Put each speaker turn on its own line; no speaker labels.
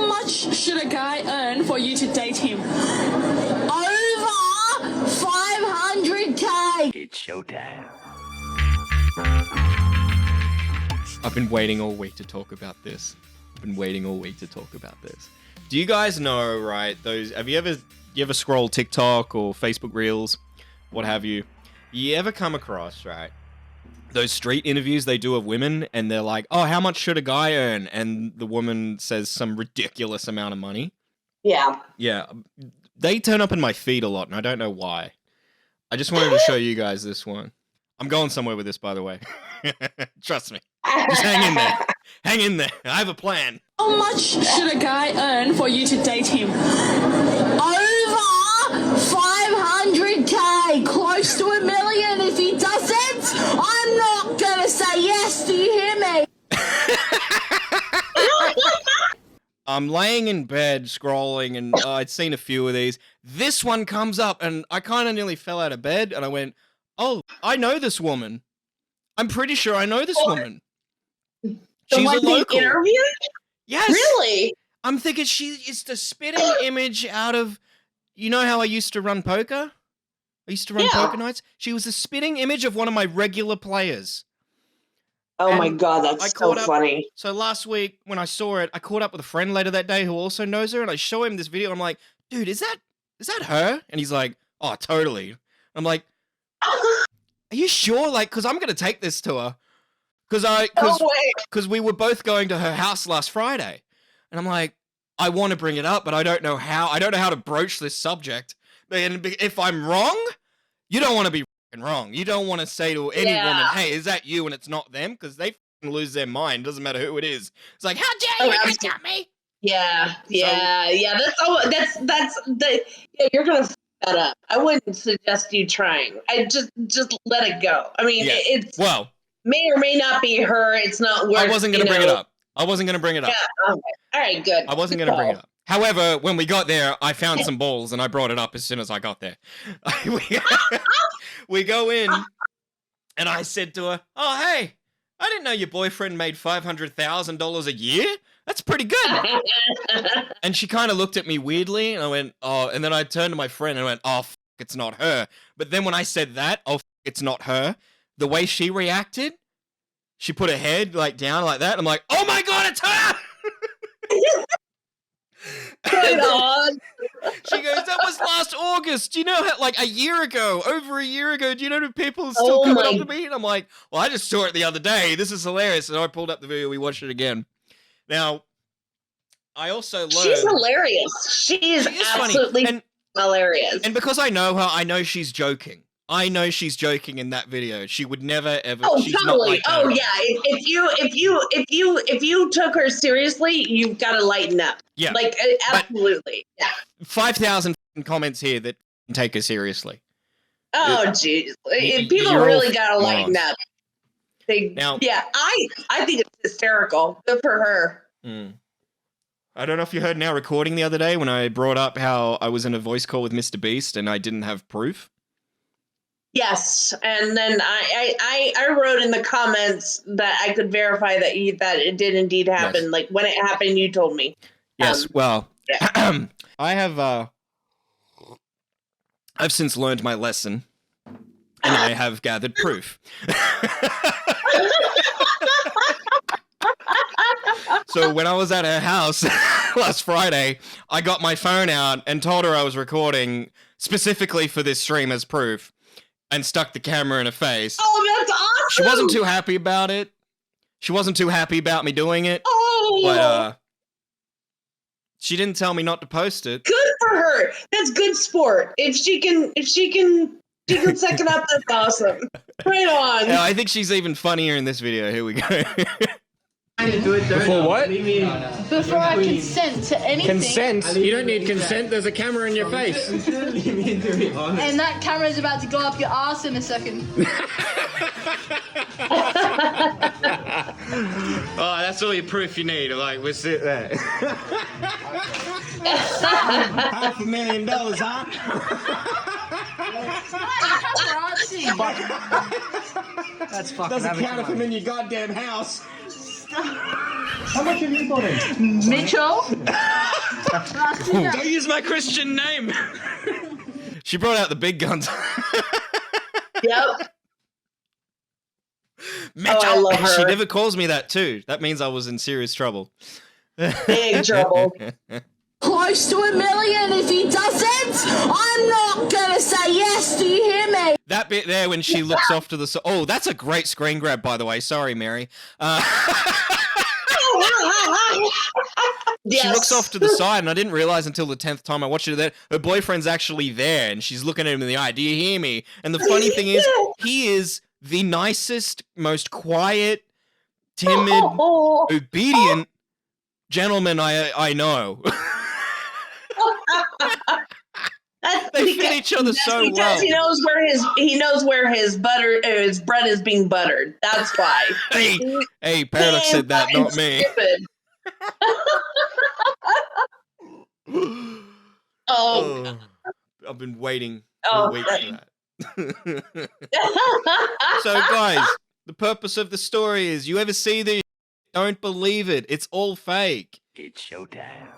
How much should a guy earn for you to date him? Over 500K.
It's showtime.
I've been waiting all week to talk about this. Do you guys know, right, those, you ever scroll TikTok or Facebook Reels, what have you? You ever come across, right, those street interviews they do of women, and they're like, oh, how much should a guy earn? And the woman says some ridiculous amount of money.
Yeah.
Yeah. They turn up in my feed a lot, and I don't know why. I just wanted to show you guys this one. I'm going somewhere with this, by the way. Trust me. Just hang in there. Hang in there. I have a plan.
How much should a guy earn for you to date him? Over 500K. Close to $1 million. If he doesn't, I'm not gonna say yes. Do you hear me?
I'm laying in bed scrolling, and I'd seen a few of these. This one comes up, and I kind of nearly fell out of bed, and I went, oh, I know this woman. I'm pretty sure I know this woman. She's a local.
Interviewed?
Yes.
Really?
I'm thinking she is the spitting image out of, you know how I used to run poker? I used to run poker nights. She was the spitting image of one of my regular players.
Oh
And
my God, that's so funny.
So last week when I saw it, I caught up with a friend later that day who also knows her, and I show him this video. I'm like, dude, is that her? And he's like, oh, totally. I'm like, are you sure? Like, because I'm going to take this to her. Because we were both going to her house last Friday. And I'm like, I want to bring it up, but I don't know how. I don't know how to broach this subject. And if I'm wrong, you don't want to be wrong. You don't want to say to any woman, hey, is that you? And it's not them, because they lose their mind. Doesn't matter who it is. It's like, how dare you at me?
Yeah. You're gonna f that up. I wouldn't suggest you trying. I just let it go. I mean, it's may or may not be her. It's not worth.
I wasn't gonna bring it up.
Yeah. Okay. All right. Good.
I wasn't gonna bring it up. However, when we got there, I found some balls, and I brought it up as soon as I got there. We go in, and I said to her, oh, hey, I didn't know your boyfriend made $500,000 a year. That's pretty good. And she kind of looked at me weirdly, and I went, oh, and then I turned to my friend and went, oh, it's not her. But then when I said that, oh, it's not her, the way she reacted, she put her head like down like that. I'm like, oh my God, it's her!
Right on.
She goes, that was last August. Do you know how, like over a year ago, do you know people still coming up to me? And I'm like, well, I just saw it the other day. This is hilarious. And I pulled up the video. We watched it again. Now, I also learned. She's
hilarious. She is absolutely hilarious.
And because I know her, I know she's joking. I know she's joking in that video. She would never ever.
Oh,
she's
totally.
Not like
If you took her seriously, you've got to lighten up.
Yeah,
like absolutely. Yeah.
5,000 comments here that take her seriously.
Oh, jeez. People really got to lighten up. I think it's hysterical. Good for her.
I don't know if you heard Now Recording the other day when I brought up how I was in a voice call with Mr. Beast and I didn't have proof.
Yes, and then I wrote in the comments that I could verify that it did indeed happen. Yes. Like when it happened, you told me.
Yes, I have I've since learned my lesson, and I have gathered proof. So when I was at her house last Friday, I got my phone out and told her I was recording specifically for this stream as proof. And stuck the camera in her face.
Oh, that's awesome!
She wasn't too happy about it. She wasn't too happy about me doing it.
Oh!
But, she didn't tell me not to post it.
Good for her. That's good sport. If she can suck it up, that's awesome. Right on.
Yeah, I think she's even funnier in this video. Here we go.
Before what?
Before I consent to anything.
Consent? You don't need consent. There's a camera in your face.
And that camera's about to go up your ass in a second.
Oh, that's all your proof you need. Like, we'll sit there.
$500,000, huh? That's fucking. Doesn't count if I'm in your goddamn house. How much have you put in?
Mitchell.
Don't use my Christian name. She brought out the big guns.
Yep.
Mitchell.
Oh, I love her.
She never calls me that too. That means I was in serious trouble.
Big trouble.
Close to 1 million. If he doesn't, I'm not gonna say yes. Do you hear me?
That bit there when she looks off to the side. Oh, that's a great screen grab, by the way. Sorry, Mary.
Yes.
She looks off to the side, and I didn't realize until the 10th time I watched it that her boyfriend's actually there, and she's looking at him in the eye. Do you hear me? And the funny thing is, he is the nicest, most quiet, timid, obedient gentleman I know. They fit each other so
because
well.
he knows where his bread is being buttered. That's why.
Hey, Paradox said that, not me.
Oh,
I've been waiting
Oh,
all week for that. So, guys, the purpose of the story is: you ever see this? Don't believe it. It's all fake.
It's showtime.